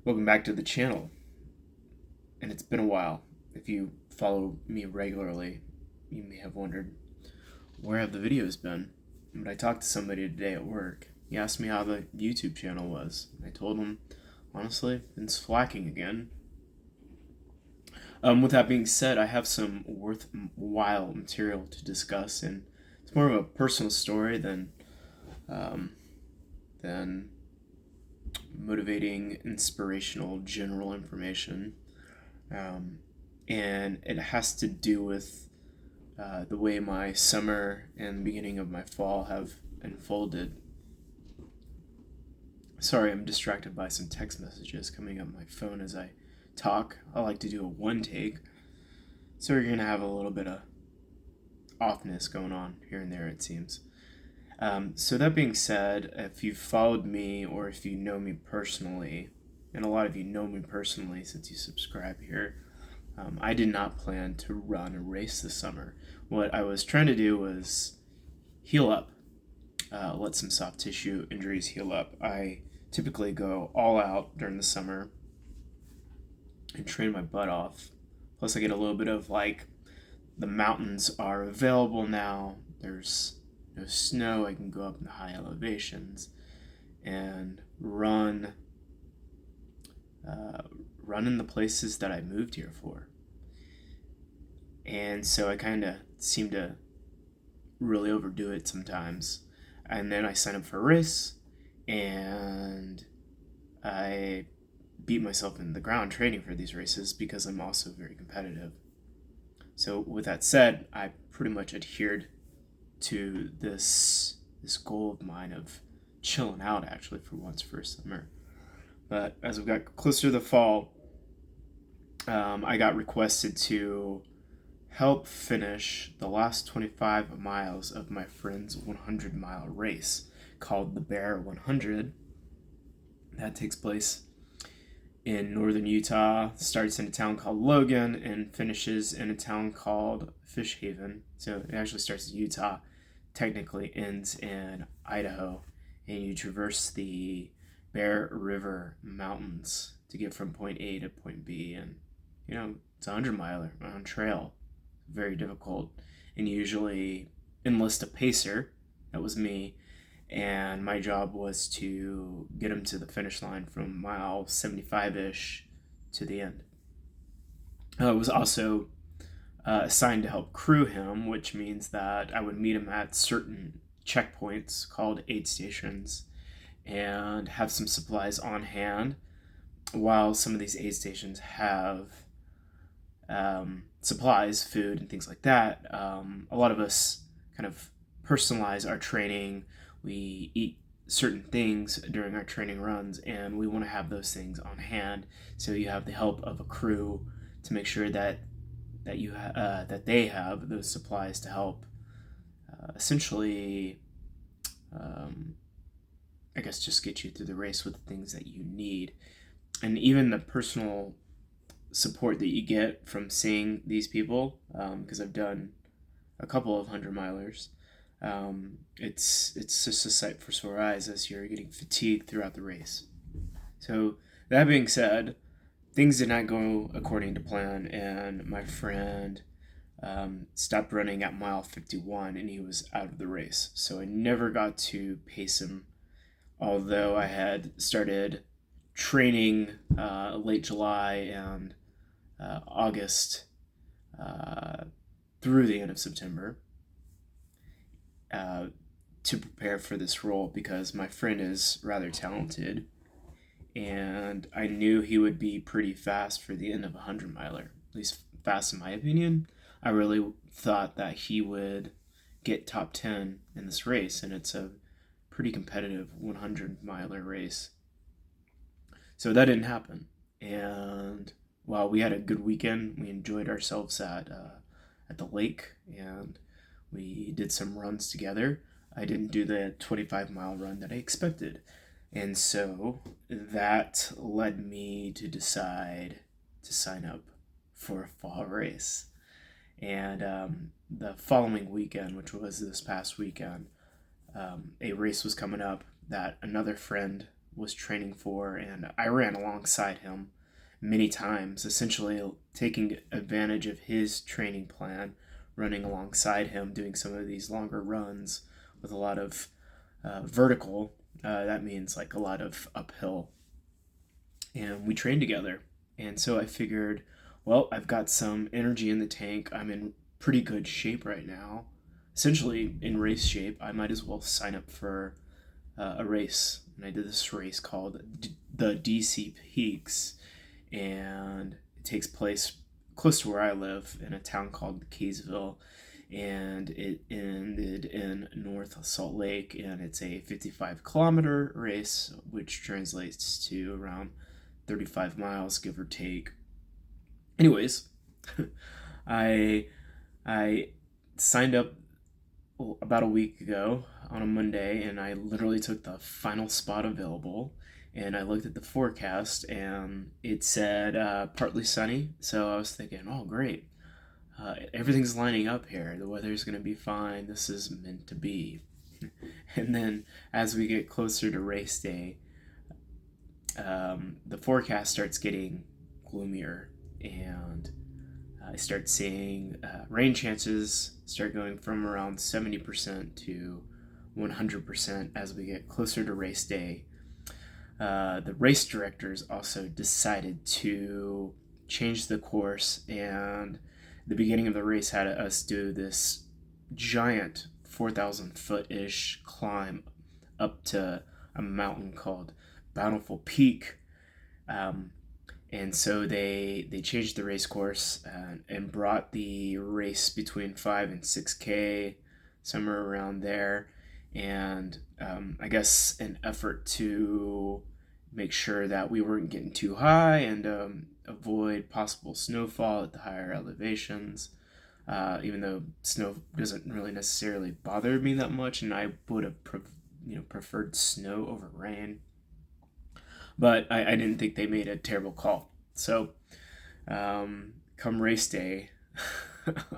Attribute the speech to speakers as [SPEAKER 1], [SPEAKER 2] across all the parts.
[SPEAKER 1] Welcome back to the channel. And it's been a while. If you follow me regularly, you may have wondered, where have the videos been? But I talked to somebody today at work. He asked me how the YouTube channel was. I told him, honestly, it's slacking again. With that being said, I have some worthwhile material to discuss, and it's more of a personal story um, than motivating, inspirational, general information. Um, and it has to do with the way my summer and the beginning of my fall have unfolded. Sorry, I'm distracted by some text messages coming up my phone as I talk. I like to do a one take, so you're gonna have a little bit of offness going on here and there, it seems. So that being said, if you've followed me or if you know me personally, and a lot of you know me personally since you subscribe here, I did not plan to run a race this summer. What I was trying to do was heal up, let some soft tissue injuries heal up. I typically go all out during the summer and train my butt off. Plus, I get a little bit of like the mountains are available now. There's no snow. I can go up in the high elevations and uh, run in the places that I moved here for. And so I kind of seem to really overdo it sometimes. And then I sign up for a race and I beat myself in the ground training for these races because I'm also very competitive. So with that said, I pretty much adhered to this goal of mine of chilling out actually for once for a summer. But as we got closer to the fall, I got requested to help finish the last 25 miles of my friend's 100-mile race called the Bear 100. That takes place in northern Utah, starts in a town called Logan and finishes in a town called Fish Haven. So it actually starts in Utah, technically ends in Idaho, and you traverse the Bear River Mountains to get from point A to point B. And, it's a 100-miler on trail. Very difficult. And usually enlist a pacer. That was me. And my job was to get him to the finish line from mile 75 ish to the end. I was also assigned to help crew him, which means that I would meet him at certain checkpoints called aid stations and have some supplies on hand. While some of these aid stations have supplies, food, and things like that, a lot of us kind of personalize our training. We eat certain things during our training runs, and we want to have those things on hand. So you have the help of a crew to make sure that they have those supplies to help essentially, um, I guess, just get you through the race with the things that you need, and even the personal support that you get from seeing these people, because I've done a couple of 100-milers. It's just a sight for sore eyes as you're getting fatigued throughout the race. So that being said, things did not go according to plan, and my friend stopped running at mile 51, and he was out of the race. So I never got to pace him, although I had started training late July and August through the end of September uh, to prepare for this role because my friend is rather talented and I knew he would be pretty fast for the end of a 100-miler, at least fast in my opinion. I really thought that he would get top 10 in this race, and it's a pretty competitive 100-miler race. So that didn't happen. And while we had a good weekend, we enjoyed ourselves at the lake, and we did some runs together. I didn't do the 25-mile run that I expected. And so that led me to decide to sign up for a fall race. And the following weekend, which was this past weekend, a race was coming up that another friend was training for, and I ran alongside him many times, essentially taking advantage of his training plan, running alongside him, doing some of these longer runs with a lot of vertical. That means like a lot of uphill. And we trained together. And so I figured, well, I've got some energy in the tank. I'm in pretty good shape right now, essentially in race shape. I might as well sign up for a race. And I did this race called the DC Peaks, and it takes place close to where I live in a town called Kaysville, and it ended in North Salt Lake, and it's a 55-kilometer race, which translates to around 35 miles, give or take. Anyways, I I signed up about a week ago on a Monday, and I literally took the final spot available. And I looked at the forecast, and it said partly sunny. So I was thinking, oh, great. Everything's lining up here. The weather's going to be fine. This is meant to be. And then as we get closer to race day, the forecast starts getting gloomier, and I start seeing rain chances start going from around 70% to 100% as we get closer to race day. The race directors also decided to change the course, and the beginning of the race had us do this giant 4,000 foot ish climb up to a mountain called Bountiful Peak. And so they changed the race course and brought the race between 5 and 6K, somewhere around there. And I guess an effort to make sure that we weren't getting too high and avoid possible snowfall at the higher elevations. Even though snow doesn't really necessarily bother me that much, and I would have preferred snow over rain, but I didn't think they made a terrible call. So come race day,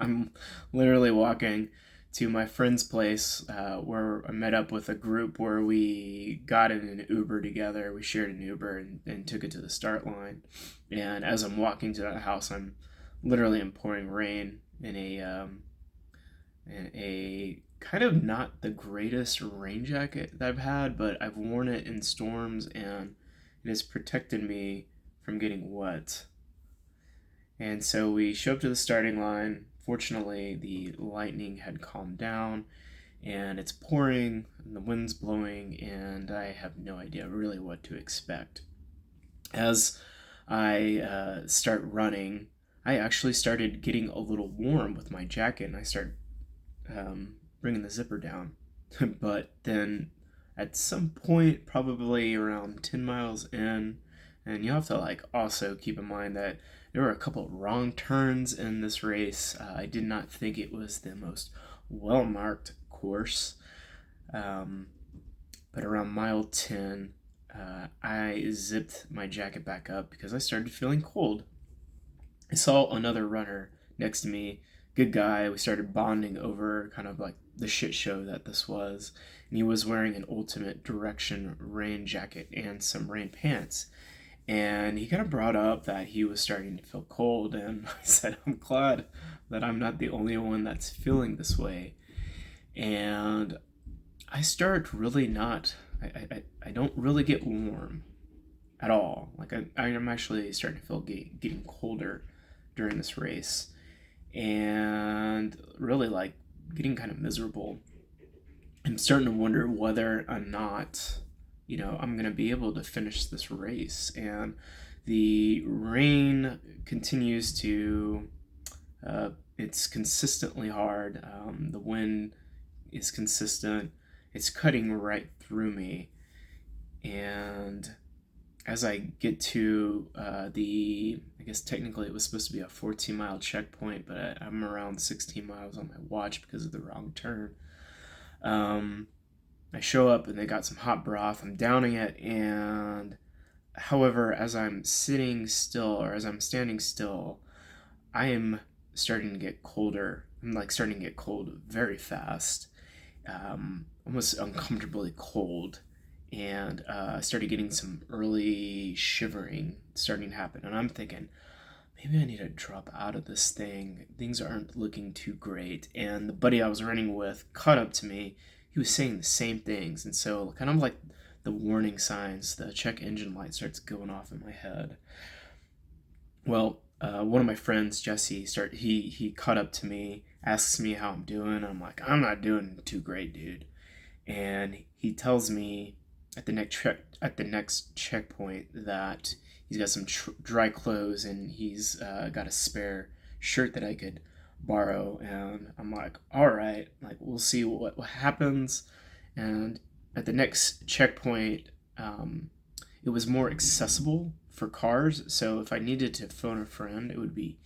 [SPEAKER 1] I'm literally walking to my friend's place where I met up with a group where we got in an Uber together. We shared an Uber and took it to the start line. And as I'm walking to that house, I'm literally pouring rain in a kind of not the greatest rain jacket that I've had, but I've worn it in storms, and it has protected me from getting wet. And so we show up to the starting line. Fortunately, the lightning had calmed down, and it's pouring, and the wind's blowing, and I have no idea really what to expect. As I start running, I actually started getting a little warm with my jacket, and I started bringing the zipper down. But then at some point, probably around 10 miles in, and you have to also keep in mind that there were a couple of wrong turns in this race. I did not think it was the most well-marked course. But around mile 10, I zipped my jacket back up because I started feeling cold. I saw another runner next to me, good guy. We started bonding over kind of like the shit show that this was. And he was wearing an Ultimate Direction rain jacket and some rain pants. And he kind of brought up that he was starting to feel cold, and I said, I'm glad that I'm not the only one that's feeling this way. And I start really not, I don't really get warm at all. I'm actually starting to feel getting colder during this race, and really getting kind of miserable. I'm starting to wonder whether or not I'm going to be able to finish this race. And the rain continues to, it's consistently hard. The wind is consistent. It's cutting right through me. And as I get to I guess technically it was supposed to be a 14-mile checkpoint, but I'm around 16 miles on my watch because of the wrong turn. I show up and they got some hot broth. I'm downing it, and however, as I'm sitting still or as I'm standing still, I am starting to get colder. I'm starting to get cold very fast, almost uncomfortably cold. and I started getting some early shivering starting to happen. And I'm thinking, maybe I need to drop out of this thing. Things aren't looking too great. And the buddy I was running with caught up to me. He was saying the same things. And so, kind of like the warning signs, the check engine light starts going off in my head. Well, one of my friends, Jesse, he caught up to me, asks me how I'm doing. I'm like, I'm not doing too great, dude. And he tells me at the next checkpoint that he's got some dry clothes and he's got a spare shirt that I could borrow. And I'm like, all right, like we'll see what happens. And at the next checkpoint, it was more accessible for cars. So if I needed to phone a friend, it would be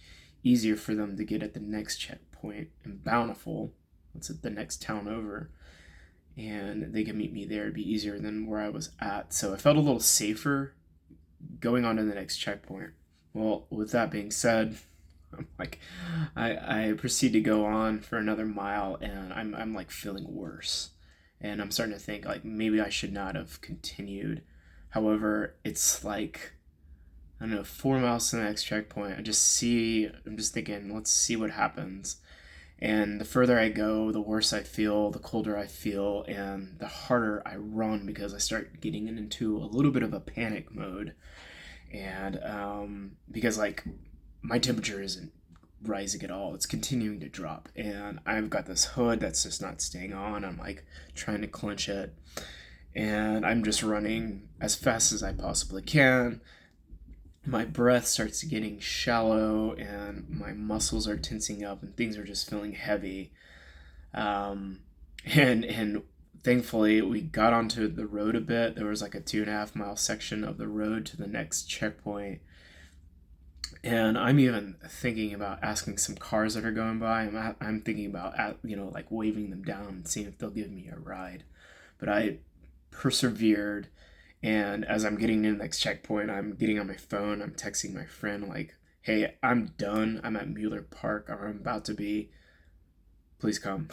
[SPEAKER 1] easier for them to get at the next checkpoint in Bountiful. That's at the next town over, and they could meet me there. It'd be easier than where I was at. So I felt a little safer going on to the next checkpoint. Well, with that being said, I'm like, I proceed to go on for another mile, and I'm like feeling worse, and I'm starting to think like maybe I should not have continued. However, it's like I don't know, 4 miles to the next checkpoint. I'm just thinking, let's see what happens. And the further I go, the worse I feel, the colder I feel, and the harder I run because I start getting into a little bit of a panic mode. And because, like, my temperature isn't rising at all, it's continuing to drop. And I've got this hood that's just not staying on. I'm like trying to clench it. And I'm just running as fast as I possibly can. My breath starts getting shallow and my muscles are tensing up and things are just feeling heavy. Um, and thankfully we got onto the road a bit. There was like a 2.5 mile section of the road to the next checkpoint. And I'm even thinking about asking some cars that are going by. I'm thinking about, like waving them down and seeing if they'll give me a ride. But I persevered, and as I'm getting to the next checkpoint, I'm getting on my phone. I'm texting my friend, like, hey, I'm done. I'm at Mueller Park, or I'm about to be. Please come.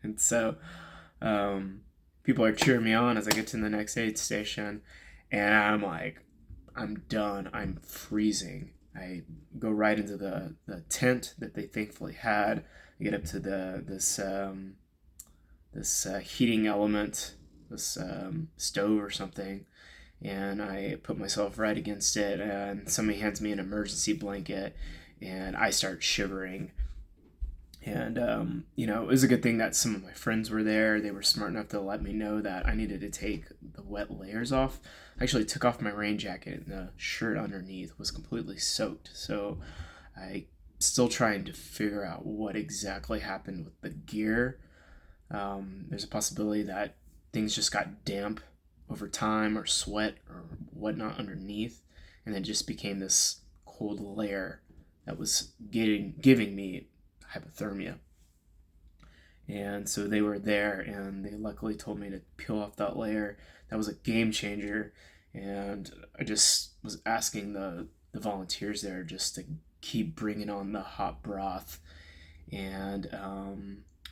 [SPEAKER 1] And so um, people are cheering me on as I get to the next aid station. And I'm like, I'm done. I'm freezing. I go right into the tent that they thankfully had. I get up to this heating element, this stove or something, and I put myself right against it. And somebody hands me an emergency blanket, and I start shivering. And it was a good thing that some of my friends were there. They were smart enough to let me know that I needed to take the wet layers off. I actually took off my rain jacket, and the shirt underneath was completely soaked. So I still trying to figure out what exactly happened with the gear. There's a possibility that things just got damp over time, or sweat or whatnot underneath, and then just became this cold layer that was giving me hypothermia. And so they were there, and they luckily told me to peel off that layer. That was a game changer. And I just was asking the volunteers there just to keep bringing on the hot broth. And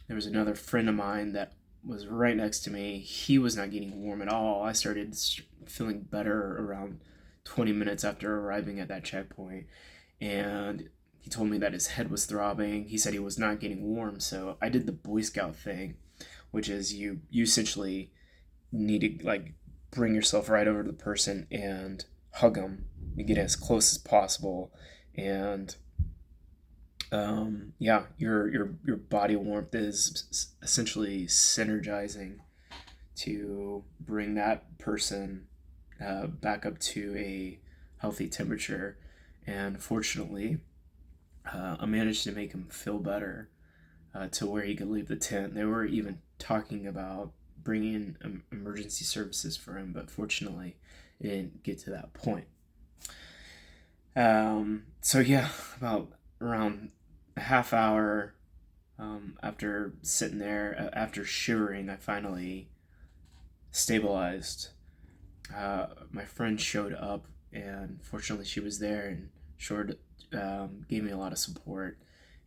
[SPEAKER 1] there was another friend of mine that was right next to me. He was not getting warm at all. I started feeling better around 20 minutes after arriving at that checkpoint. And he told me that his head was throbbing. He said he was not getting warm. So I did the Boy Scout thing, which is you essentially need to like bring yourself right over to the person and hug them. You get as close as possible, and yeah, your body warmth is essentially synergizing to bring that person back up to a healthy temperature. And fortunately, I managed to make him feel better to where he could leave the tent. They were even talking about bringing in emergency services for him, but fortunately, it didn't get to that point. So yeah, about around a half hour after sitting there, after shivering, I finally stabilized. My friend showed up, and fortunately, she was there and gave me a lot of support,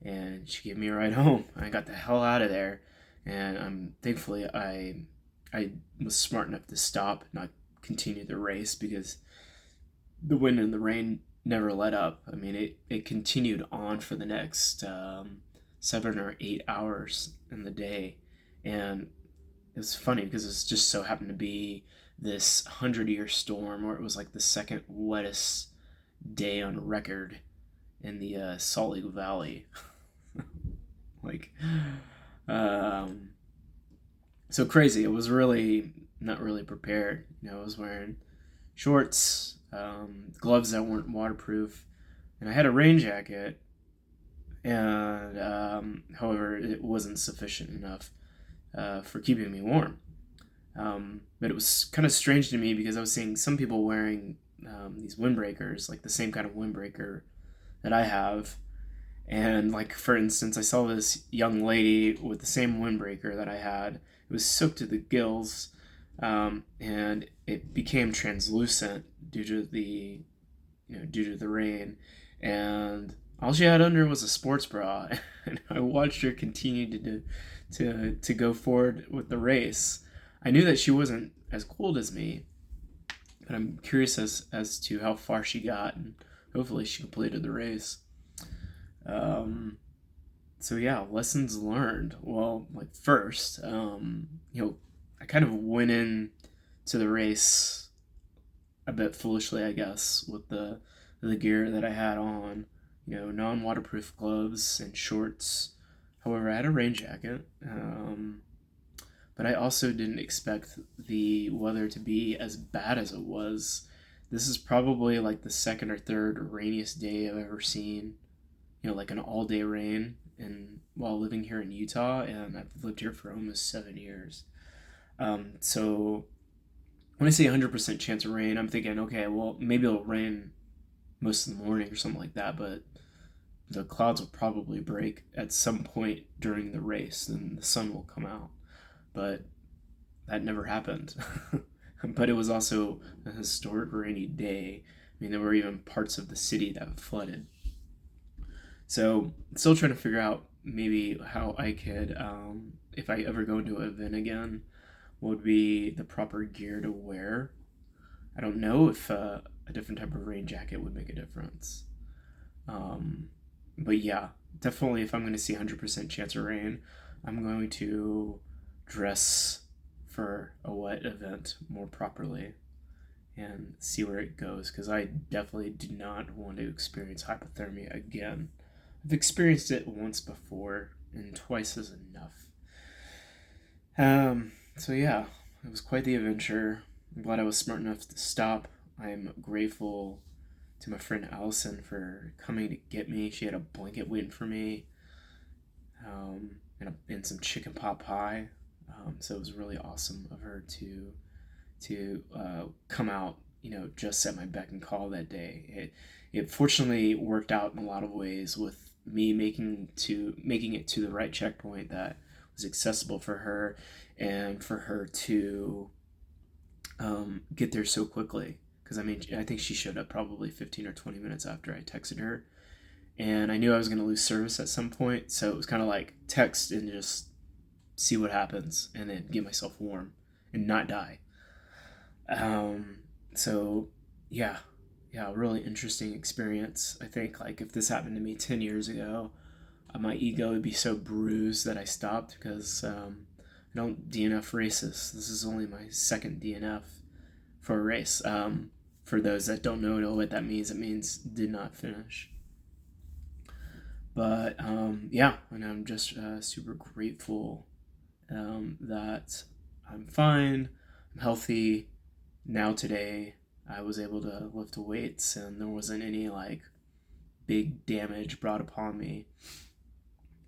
[SPEAKER 1] and she gave me a ride home. I got the hell out of there, and thankfully I I was smart enough to stop, not continue the race, because the wind and the rain never let up. I mean, it continued on for the next 7 or 8 hours in the day. And it was funny because it just so happened to be this 100-year storm where it was like the second wettest day on record in the Salt Lake Valley. like, um, so crazy. It was really not really prepared. I was wearing shorts, gloves that weren't waterproof, and I had a rain jacket. And however, it wasn't sufficient enough for keeping me warm. But it was kind of strange to me because I was seeing some people wearing these windbreakers, like the same kind of windbreaker that I have. And like, for instance, I saw this young lady with the same windbreaker that I had. It was soaked to the gills, and it became translucent due to the rain. And all she had under was a sports bra, and I watched her continue to go forward with the race. I knew that she wasn't as cold as me, but I'm curious as to how far she got, and hopefully she completed the race. So yeah, lessons learned. Well, like first, I kind of went in to the race a bit foolishly, I guess, with the gear that I had on. Non-waterproof gloves and shorts. However, I had a rain jacket. But I also didn't expect the weather to be as bad as it was. This is probably like the second or third rainiest day I've ever seen. Like an all-day rain, and while living here in Utah, and I've lived here for almost 7 years. So when I say 100% chance of rain, I'm thinking, okay, well, maybe it'll rain most of the morning or something like that, but the clouds will probably break at some point during the race, and the sun will come out. But that never happened. But it was also a historic rainy day. I mean, there were even parts of the city that flooded. So, still trying to figure out maybe how I could, if I ever go into an event again, what would be the proper gear to wear. I don't know if a different type of rain jacket would make a difference. But yeah, definitely if I'm going to see 100% chance of rain, I'm going to dress for a wet event more properly and see where it goes, because I definitely do not want to experience hypothermia again. I've experienced it once before, and twice is enough. So yeah, it was quite the adventure. I'm glad I was smart enough to stop. I'm grateful to my friend Allison for coming to get me. She had a blanket waiting for me, and some chicken pot pie. So it was really awesome of her to come out, just at my beck and call that day. It fortunately worked out in a lot of ways, with me making it to the right checkpoint that was accessible for her, and for her to get there so quickly. Because I mean, I think she showed up probably 15 or 20 minutes after I texted her, and I knew I was going to lose service at some point, so it was kind of like text and just see what happens, and then get myself warm and not die. So yeah, really interesting experience. I think like if this happened to me 10 years ago, my ego would be so bruised that I stopped, because I don't DNF races. This is only my second DNF for a race. For those that don't know what that means, it means did not finish. But yeah, and I'm just super grateful that I'm fine, I'm healthy. Now today, I was able to lift weights, and there wasn't any like big damage brought upon me,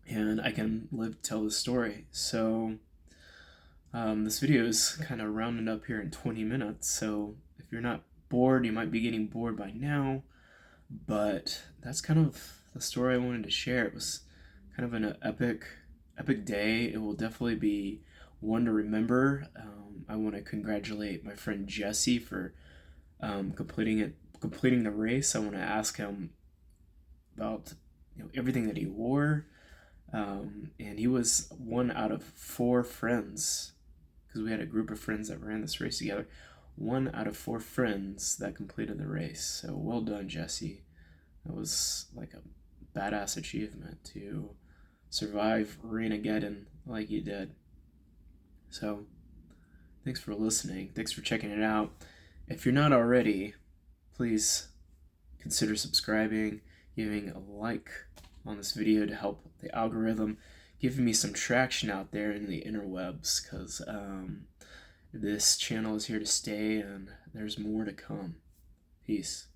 [SPEAKER 1] and I can tell the story. So this video is kind of rounding up here in 20 minutes. So if you're not bored, you might be getting bored by now, but that's kind of the story I wanted to share. It was kind of an epic day. It will definitely be one to remember. I want to congratulate my friend Jesse for completing the race. I want to ask him about everything that he wore, and he was one out of 4 friends, because we had a group of friends that ran this race together. 1 out of 4 friends that completed the race. So well done, Jesse. That was like a badass achievement to survive Renegeddon like you did. So thanks for listening. Thanks for checking it out. If you're not already, please consider subscribing, giving a like on this video to help the algorithm, giving me some traction out there in the interwebs, because this channel is here to stay and there's more to come. Peace.